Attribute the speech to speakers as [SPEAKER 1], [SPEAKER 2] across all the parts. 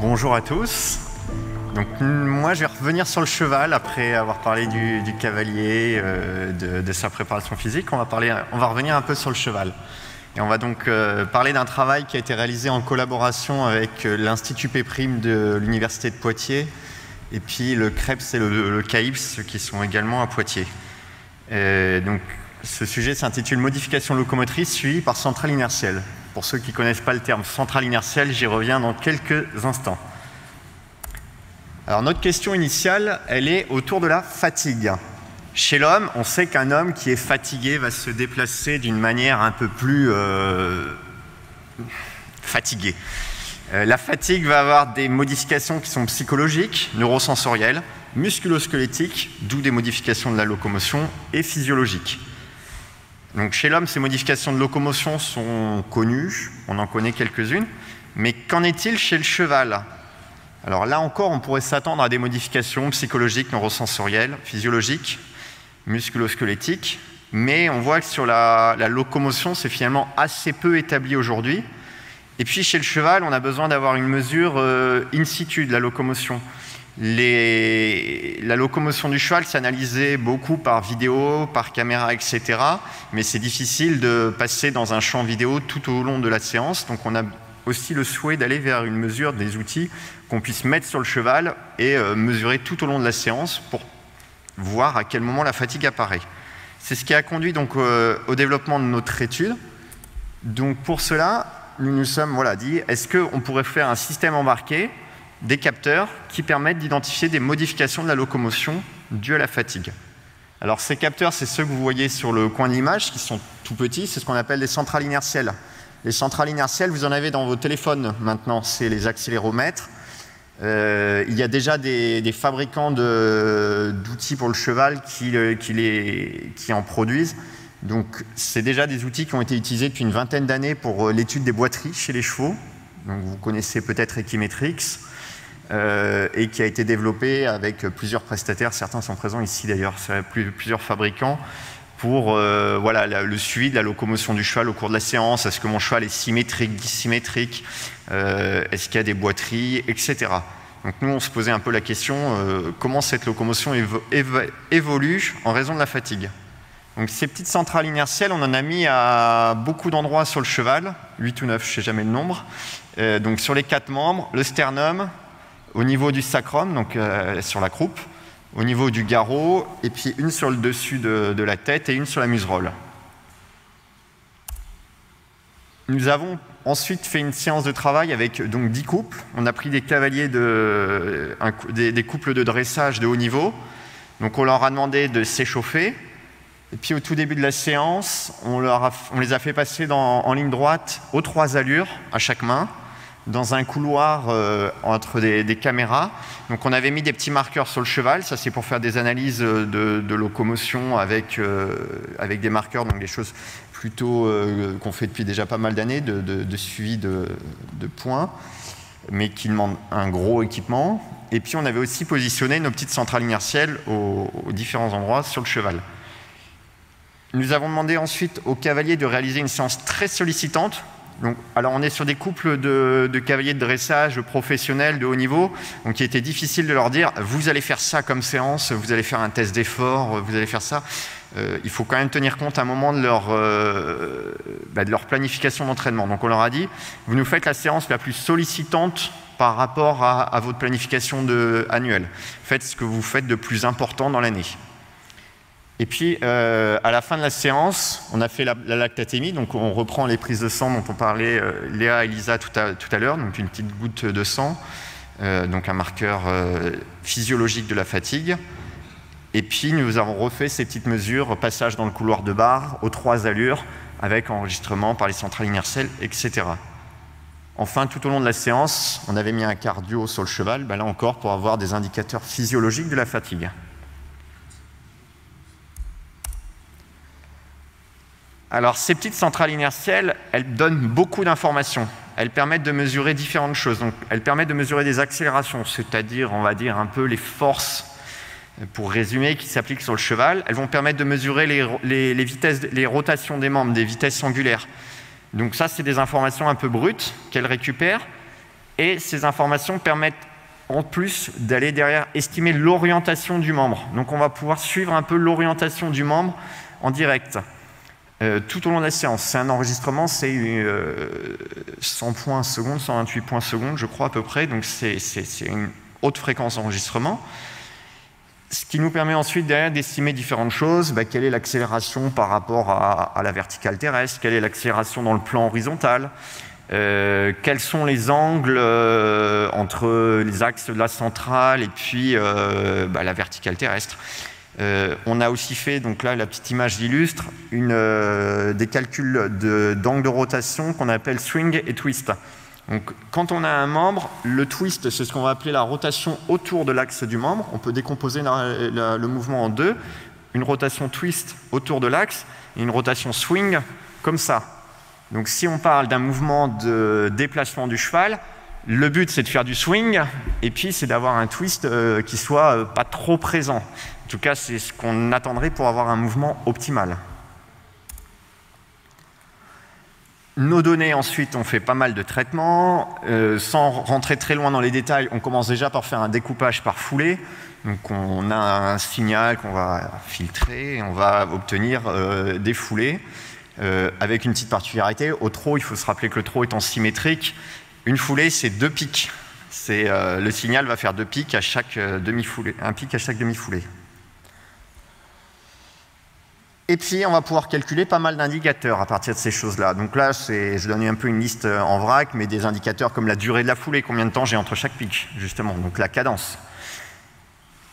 [SPEAKER 1] bonjour à tous. Donc, moi, je vais revenir sur le cheval après avoir parlé du cavalier, de sa préparation physique. On va revenir un peu sur le cheval. Et on va donc parler d'un travail qui a été réalisé en collaboration avec l'Institut Péprime de l'Université de Poitiers et puis le CREPS et le CAIPS qui sont également à Poitiers. Donc, ce sujet s'intitule « Modification locomotrice suivie par centrale inertielle ». Pour ceux qui ne connaissent pas le terme centrale inertielle, j'y reviens dans quelques instants. Alors notre question initiale, elle est autour de la fatigue. Chez l'homme, on sait qu'un homme qui est fatigué va se déplacer d'une manière un peu plus fatiguée. La fatigue va avoir des modifications qui sont psychologiques, neurosensorielles, musculo-squelettiques, d'où des modifications de la locomotion, et physiologiques. Donc chez l'homme, ces modifications de locomotion sont connues, on en connaît quelques-unes, mais qu'en est-il chez le cheval? Alors là encore, on pourrait s'attendre à des modifications psychologiques, neurosensorielles, physiologiques, musculo-squelettiques, mais on voit que sur la locomotion, c'est finalement assez peu établi aujourd'hui. Et puis chez le cheval, on a besoin d'avoir une mesure in situ de la locomotion. La locomotion du cheval, c'est analysé beaucoup par vidéo, par caméra, etc. Mais c'est difficile de passer dans un champ vidéo tout au long de la séance. Donc on a aussi le souhait d'aller vers une mesure des outils qu'on puisse mettre sur le cheval et mesurer tout au long de la séance pour voir à quel moment la fatigue apparaît. C'est ce qui a conduit donc au développement de notre étude. Donc pour cela, nous nous sommes dit, est-ce qu'on pourrait faire un système embarqué, des capteurs qui permettent d'identifier des modifications de la locomotion dues à la fatigue. Alors ces capteurs, c'est ceux que vous voyez sur le coin de l'image, qui sont tout petits, c'est ce qu'on appelle les centrales inertielles. Les centrales inertielles, vous en avez dans vos téléphones maintenant, c'est les accéléromètres. Il y a déjà des fabricants d'outils pour le cheval qui en produisent. Donc c'est déjà des outils qui ont été utilisés depuis une vingtaine d'années pour l'étude des boiteries chez les chevaux. Donc, vous connaissez peut-être Equimetrix. Et qui a été développé avec plusieurs prestataires, certains sont présents ici d'ailleurs, plusieurs fabricants, pour le suivi de la locomotion du cheval au cours de la séance. Est-ce que mon cheval est symétrique, dissymétrique, est-ce qu'il y a des boiteries, etc. Donc nous, on se posait un peu la question, comment cette locomotion évolue en raison de la fatigue. Donc ces petites centrales inertielles, on en a mis à beaucoup d'endroits sur le cheval, 8 ou 9, je ne sais jamais le nombre. Donc sur les 4 membres, le sternum, au niveau du sacrum, donc sur la croupe, au niveau du garrot, et puis une sur le dessus de la tête et une sur la muserolle. Nous avons ensuite fait une séance de travail avec donc 10 couples. On a pris des cavaliers, des couples de dressage de haut niveau. Donc on leur a demandé de s'échauffer. Et puis au tout début de la séance, on les a fait passer en ligne droite aux 3 allures à chaque main, dans un couloir entre des caméras. Donc on avait mis des petits marqueurs sur le cheval, ça c'est pour faire des analyses de locomotion avec des marqueurs, donc des choses plutôt qu'on fait depuis déjà pas mal d'années, de suivi de points, mais qui demandent un gros équipement. Et puis on avait aussi positionné nos petites centrales inertielles aux différents endroits sur le cheval. Nous avons demandé ensuite aux cavaliers de réaliser une séance très sollicitante. Donc, alors on est sur des couples de cavaliers de dressage professionnels de haut niveau, donc il était difficile de leur dire vous allez faire ça comme séance, vous allez faire un test d'effort, vous allez faire ça. Il faut quand même tenir compte à un moment de leur planification d'entraînement. Donc on leur a dit vous nous faites la séance la plus sollicitante par rapport à votre planification annuelle. Faites ce que vous faites de plus important dans l'année. Et puis, à la fin de la séance, on a fait la lactatémie, donc on reprend les prises de sang dont on parlait Léa et Lisa tout à l'heure, donc une petite goutte de sang, donc un marqueur physiologique de la fatigue. Et puis, nous avons refait ces petites mesures, passage dans le couloir de barre, aux 3 allures, avec enregistrement par les centrales inertielles, etc. Enfin, tout au long de la séance, on avait mis un cardio sur le cheval, là encore, pour avoir des indicateurs physiologiques de la fatigue. Alors, ces petites centrales inertielles, elles donnent beaucoup d'informations. Elles permettent de mesurer différentes choses. Donc, elles permettent de mesurer des accélérations, c'est-à-dire, on va dire, un peu les forces, pour résumer, qui s'appliquent sur le cheval. Elles vont permettre de mesurer les vitesses, les rotations des membres, des vitesses angulaires. Donc ça, c'est des informations un peu brutes qu'elles récupèrent. Et ces informations permettent en plus d'aller derrière estimer l'orientation du membre. Donc on va pouvoir suivre un peu l'orientation du membre en direct tout au long de la séance. C'est un enregistrement, c'est 100 points secondes, 128 points secondes, je crois à peu près. Donc c'est une haute fréquence d'enregistrement. Ce qui nous permet ensuite derrière d'estimer différentes choses. Quelle est l'accélération par rapport à la verticale terrestre? Quelle est l'accélération dans le plan horizontal? Quels sont les angles entre les axes de la centrale et puis la verticale terrestre? On a aussi fait, donc là la petite image l'illustre, des calculs d'angle de rotation qu'on appelle swing et twist. Donc, quand on a un membre, le twist, c'est ce qu'on va appeler la rotation autour de l'axe du membre. On peut décomposer le mouvement en deux. Une rotation twist autour de l'axe et une rotation swing comme ça. Donc si on parle d'un mouvement de déplacement du cheval, le but c'est de faire du swing et puis c'est d'avoir un twist qui soit pas trop présent. En tout cas, c'est ce qu'on attendrait pour avoir un mouvement optimal. Nos données, ensuite, on fait pas mal de traitements. Sans rentrer très loin dans les détails, on commence déjà par faire un découpage par foulée. Donc on a un signal qu'on va filtrer et on va obtenir des foulées. Avec une petite particularité, au trot, il faut se rappeler que le trot étant symétrique, une foulée, c'est 2 pics. Le signal va faire 2 pics à chaque demi-foulée, un pic à chaque demi-foulée. Et puis, on va pouvoir calculer pas mal d'indicateurs à partir de ces choses-là. Donc là, je donne un peu une liste en vrac, mais des indicateurs comme la durée de la foulée, combien de temps j'ai entre chaque pic, justement, donc la cadence.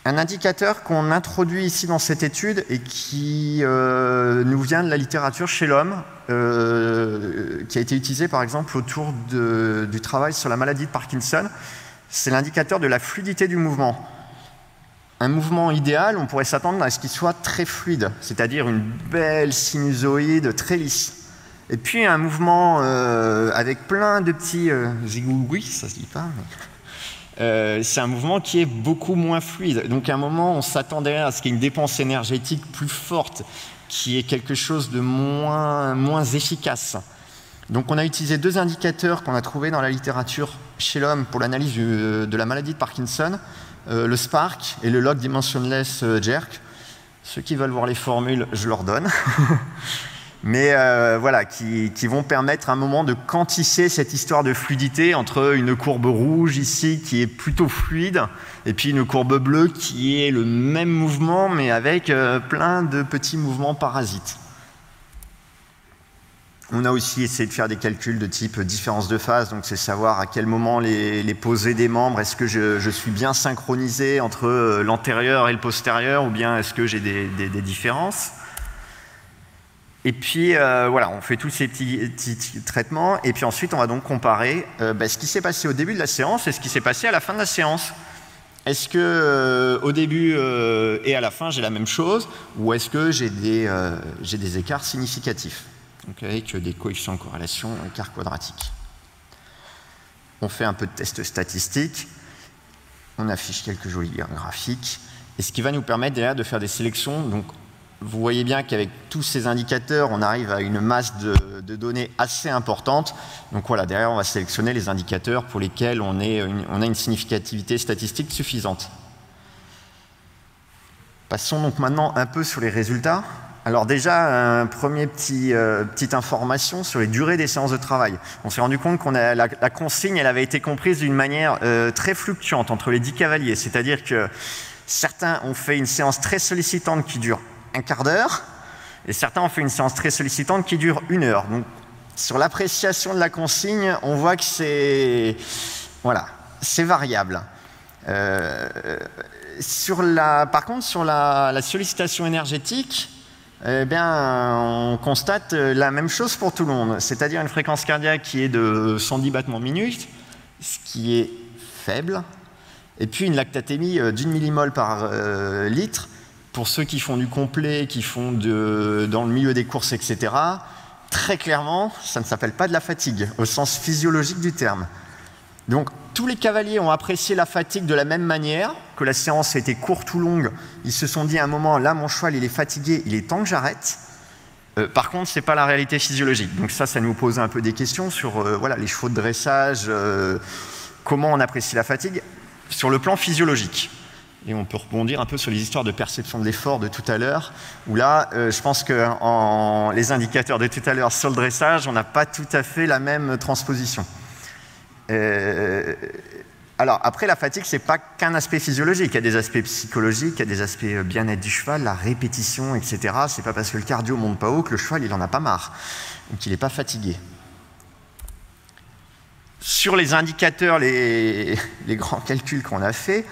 [SPEAKER 1] Un indicateur qu'on introduit ici dans cette étude et qui nous vient de la littérature chez l'homme, qui a été utilisé par exemple autour du travail sur la maladie de Parkinson, c'est l'indicateur de la fluidité du mouvement. Un mouvement idéal, on pourrait s'attendre à ce qu'il soit très fluide, c'est-à-dire une belle sinusoïde très lisse. Et puis un mouvement avec plein de petits zigouigouis, ça se dit pas, mais c'est un mouvement qui est beaucoup moins fluide. Donc à un moment, on s'attendait à ce qu'il y ait une dépense énergétique plus forte, qui est quelque chose de moins efficace. Donc on a utilisé 2 indicateurs qu'on a trouvés dans la littérature chez l'homme pour l'analyse de la maladie de Parkinson, le SPARC et le Log Dimensionless Jerk. Ceux qui veulent voir les formules, je leur donne. Mais voilà, qui vont permettre à un moment de quantifier cette histoire de fluidité entre une courbe rouge ici qui est plutôt fluide et puis une courbe bleue qui est le même mouvement mais avec plein de petits mouvements parasites. On a aussi essayé de faire des calculs de type différence de phase, donc c'est savoir à quel moment les posées des membres, est-ce que je suis bien synchronisé entre l'antérieur et le postérieur ou bien est-ce que j'ai des différences. Et puis voilà, on fait tous ces petits traitements et puis ensuite on va donc comparer ce qui s'est passé au début de la séance et ce qui s'est passé à la fin de la séance. Est-ce que au début et à la fin j'ai la même chose ou est-ce que j'ai des écarts significatifs, donc avec des coefficients de corrélation, écarts quadratiques. On fait un peu de tests statistiques, on affiche quelques jolis graphiques et ce qui va nous permettre derrière de faire des sélections. Donc vous voyez bien qu'avec tous ces indicateurs, on arrive à une masse de données assez importante. Donc voilà, derrière, on va sélectionner les indicateurs pour lesquels on a une significativité statistique suffisante. Passons donc maintenant un peu sur les résultats. Alors déjà, un premier petite information sur les durées des séances de travail. On s'est rendu compte qu'on la consigne, elle avait été comprise d'une manière très fluctuante entre les 10 cavaliers. C'est-à-dire que certains ont fait une séance très sollicitante qui dure un quart d'heure, et certains ont fait une séance très sollicitante qui dure 1 heure. Donc, sur l'appréciation de la consigne, on voit que c'est variable. Par contre, sur la sollicitation énergétique, on constate la même chose pour tout le monde, c'est-à-dire une fréquence cardiaque qui est de 110 battements minutes, ce qui est faible, et puis une lactatémie d'1 millimole par litre. Pour ceux qui font du complet, qui font dans le milieu des courses, etc., très clairement, ça ne s'appelle pas de la fatigue, au sens physiologique du terme. Donc, tous les cavaliers ont apprécié la fatigue de la même manière, que la séance a été courte ou longue. Ils se sont dit à un moment, là, mon cheval, il est fatigué, il est temps que j'arrête. Par contre, ce n'est pas la réalité physiologique. Donc ça nous pose un peu des questions sur les chevaux de dressage comment on apprécie la fatigue? Sur le plan physiologique. Et on peut rebondir un peu sur les histoires de perception de l'effort de tout à l'heure, où là, je pense que les indicateurs de tout à l'heure sur le dressage, on n'a pas tout à fait la même transposition. Alors, après, la fatigue, ce n'est pas qu'un aspect physiologique. Il y a des aspects psychologiques, il y a des aspects bien-être du cheval, la répétition, etc. Ce n'est pas parce que le cardio ne monte pas haut que le cheval, il n'en a pas marre, ou qu'il n'est pas fatigué. Sur les indicateurs, les grands calculs qu'on a faits,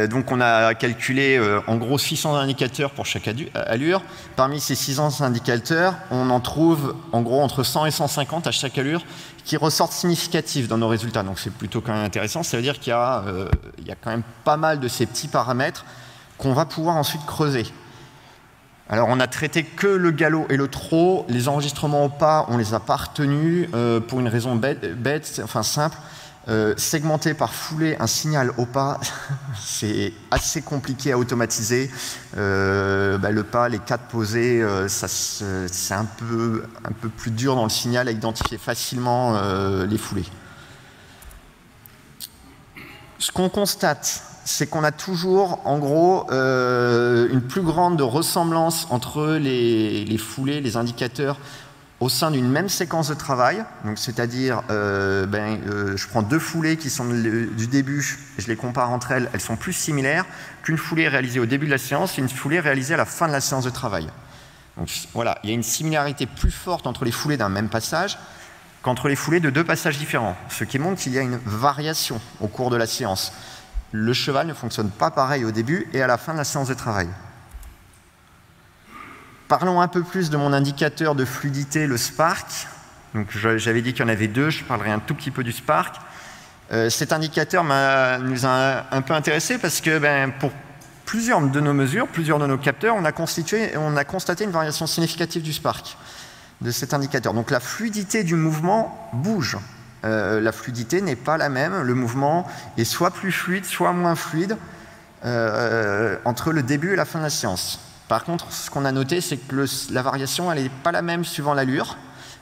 [SPEAKER 1] donc on a calculé en gros 600 indicateurs pour chaque allure. Parmi ces 600 indicateurs, on en trouve en gros entre 100 et 150 à chaque allure qui ressortent significatifs dans nos résultats. Donc c'est plutôt quand même intéressant. Ça veut dire qu'il y a quand même pas mal de ces petits paramètres qu'on va pouvoir ensuite creuser. Alors on a traité que le galop et le trot. Les enregistrements au pas, on les a pas retenus pour une raison bête, enfin simple. Segmenter par foulée un signal au pas, c'est assez compliqué à automatiser. Le pas, les 4 posés, c'est un peu plus dur dans le signal à identifier facilement les foulées. Ce qu'on constate, c'est qu'on a toujours, en gros, une plus grande ressemblance entre les foulées, les indicateurs, au sein d'une même séquence de travail, c'est-à-dire je prends 2 foulées qui sont du début, et je les compare entre elles, elles sont plus similaires qu'une foulée réalisée au début de la séance et une foulée réalisée à la fin de la séance de travail. Donc voilà, il y a une similarité plus forte entre les foulées d'un même passage qu'entre les foulées de 2 passages différents, ce qui montre qu'il y a une variation au cours de la séance. Le cheval ne fonctionne pas pareil au début et à la fin de la séance de travail. Parlons un peu plus de mon indicateur de fluidité, le Spark. J'avais dit qu'il y en avait 2, je parlerai un tout petit peu du Spark. Cet indicateur nous a un peu intéressés parce que pour plusieurs de nos mesures, plusieurs de nos capteurs, on a constaté une variation significative du Spark, de cet indicateur. Donc la fluidité du mouvement bouge. La fluidité n'est pas la même. Le mouvement est soit plus fluide, soit moins fluide entre le début et la fin de la séance. Par contre, ce qu'on a noté, c'est que la variation, elle n'est pas la même suivant l'allure.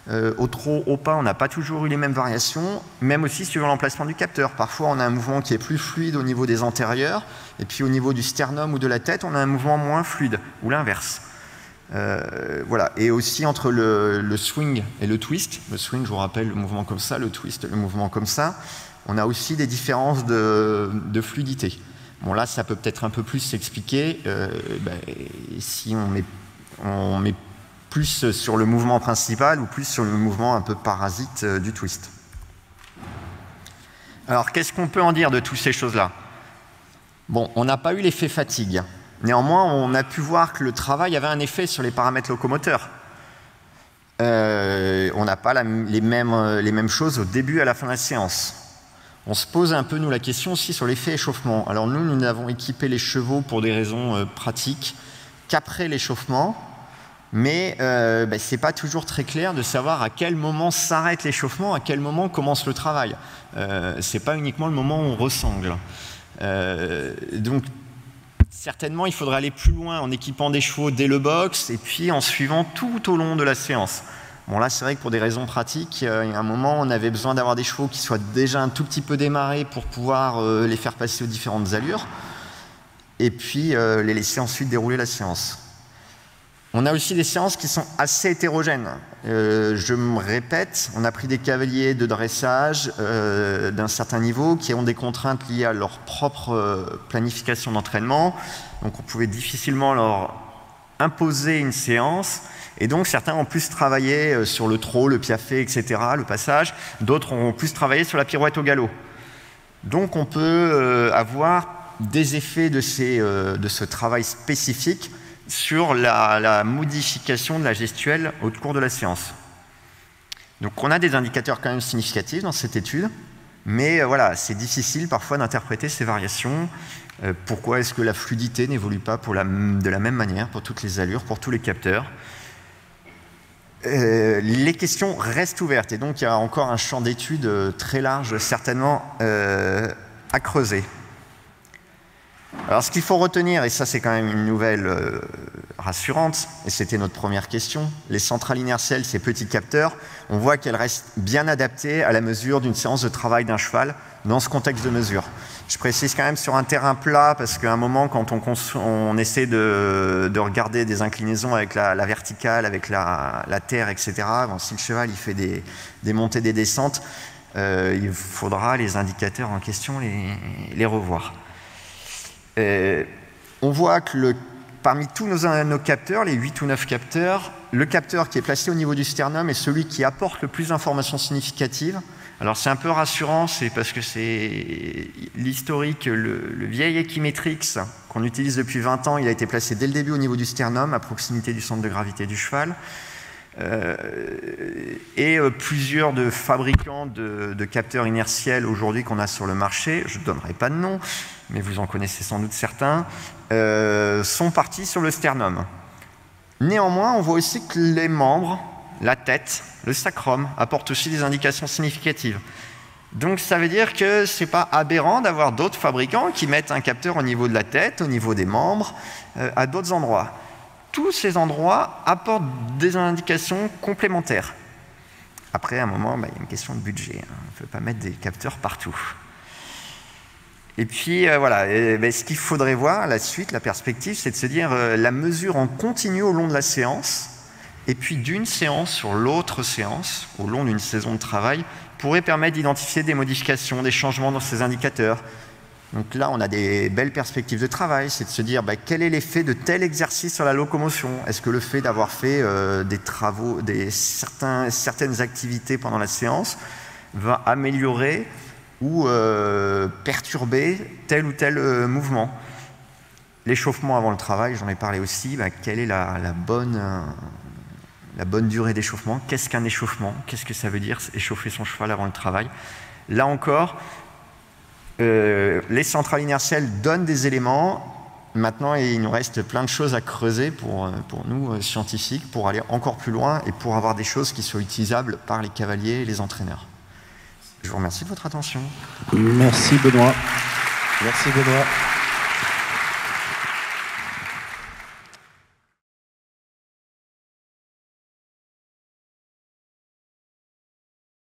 [SPEAKER 1] Au trot, au pas, on n'a pas toujours eu les mêmes variations, même aussi suivant l'emplacement du capteur. Parfois, on a un mouvement qui est plus fluide au niveau des antérieurs, et puis au niveau du sternum ou de la tête, on a un mouvement moins fluide, ou l'inverse. Voilà. Et aussi entre le swing et le twist. Le swing, je vous rappelle, le mouvement comme ça, le twist, le mouvement comme ça. On a aussi des différences de fluidité. Bon, là, ça peut peut-être un peu plus s'expliquer si on met plus sur le mouvement principal ou plus sur le mouvement un peu parasite du twist. Alors, qu'est-ce qu'on peut en dire de toutes ces choses-là? Bon, on n'a pas eu l'effet fatigue. Néanmoins, on a pu voir que le travail avait un effet sur les paramètres locomoteurs. On n'a pas les mêmes choses au début et à la fin de la séance. On se pose un peu, nous, la question aussi sur l'effet échauffement. Alors nous n'avons équipé les chevaux pour des raisons pratiques qu'après l'échauffement, mais ce n'est pas toujours très clair de savoir à quel moment s'arrête l'échauffement, à quel moment commence le travail. Ce n'est pas uniquement le moment où on ressangle. Donc, certainement, il faudrait aller plus loin en équipant des chevaux dès le box et puis en suivant tout au long de la séance. Bon, là, c'est vrai que pour des raisons pratiques, il y a un moment, on avait besoin d'avoir des chevaux qui soient déjà un tout petit peu démarrés pour pouvoir les faire passer aux différentes allures et puis les laisser ensuite dérouler la séance. On a aussi des séances qui sont assez hétérogènes. Je me répète, on a pris des cavaliers de dressage d'un certain niveau qui ont des contraintes liées à leur propre planification d'entraînement. Donc on pouvait difficilement leur imposer une séance. Et donc certains ont plus travaillé sur le trot, le piafé, etc., le passage. D'autres ont plus travaillé sur la pirouette au galop. Donc on peut avoir des effets de ce travail spécifique sur la modification de la gestuelle au cours de la séance. Donc on a des indicateurs quand même significatifs dans cette étude, mais voilà, c'est difficile parfois d'interpréter ces variations. Pourquoi est-ce que la fluidité n'évolue pas de la même manière pour toutes les allures, pour tous les capteurs? Les questions restent ouvertes et donc il y a encore un champ d'études très large certainement à creuser. Alors ce qu'il faut retenir, et ça c'est quand même une nouvelle rassurante, et c'était notre première question. Les centrales inertielles, ces petits capteurs, on voit qu'elles restent bien adaptées à la mesure d'une séance de travail d'un cheval dans ce contexte de mesure. Je précise quand même sur un terrain plat, parce qu'à un moment, quand on essaie de regarder des inclinaisons avec la verticale, avec la terre, etc., bon, si le cheval il fait des montées, des descentes, il faudra les indicateurs en question les revoir. On voit que parmi tous nos capteurs, les 8 ou 9 capteurs, le capteur qui est placé au niveau du sternum est celui qui apporte le plus d'informations significatives. Alors c'est un peu rassurant, c'est parce que c'est l'historique, le vieil Equimetrix qu'on utilise depuis 20 ans, il a été placé dès le début au niveau du sternum, à proximité du centre de gravité du cheval. Plusieurs de fabricants de capteurs inertiels aujourd'hui qu'on a sur le marché, je ne donnerai pas de nom, mais vous en connaissez sans doute certains, sont partis sur le sternum. Néanmoins, on voit aussi que les membres, la tête, le sacrum apportent aussi des indications significatives. Donc ça veut dire que ce n'est pas aberrant d'avoir d'autres fabricants qui mettent un capteur au niveau de la tête, au niveau des membres, à d'autres endroits. Tous ces endroits apportent des indications complémentaires. Après, à un moment, il y a une question de budget. On ne peut pas mettre des capteurs partout. Et puis, voilà, ce qu'il faudrait voir, la suite, la perspective, c'est de se dire la mesure en continu au long de la séance, et puis d'une séance sur l'autre séance, au long d'une saison de travail, pourrait permettre d'identifier des modifications, des changements dans ces indicateurs. Donc là, on a des belles perspectives de travail, c'est de se dire quel est l'effet de tel exercice sur la locomotion. Est-ce que le fait d'avoir fait des travaux, certaines activités pendant la séance va améliorer ou perturber tel ou tel mouvement? L'échauffement avant le travail, j'en ai parlé aussi, quelle est la bonne durée d'échauffement? Qu'est-ce qu'un échauffement? Qu'est-ce que ça veut dire échauffer son cheval avant le travail? Là encore, les centrales inertielles donnent des éléments. Maintenant, il nous reste plein de choses à creuser pour nous, scientifiques, pour aller encore plus loin et pour avoir des choses qui soient utilisables par les cavaliers et les entraîneurs. Je vous remercie de votre attention.
[SPEAKER 2] Merci Benoît. Merci Benoît.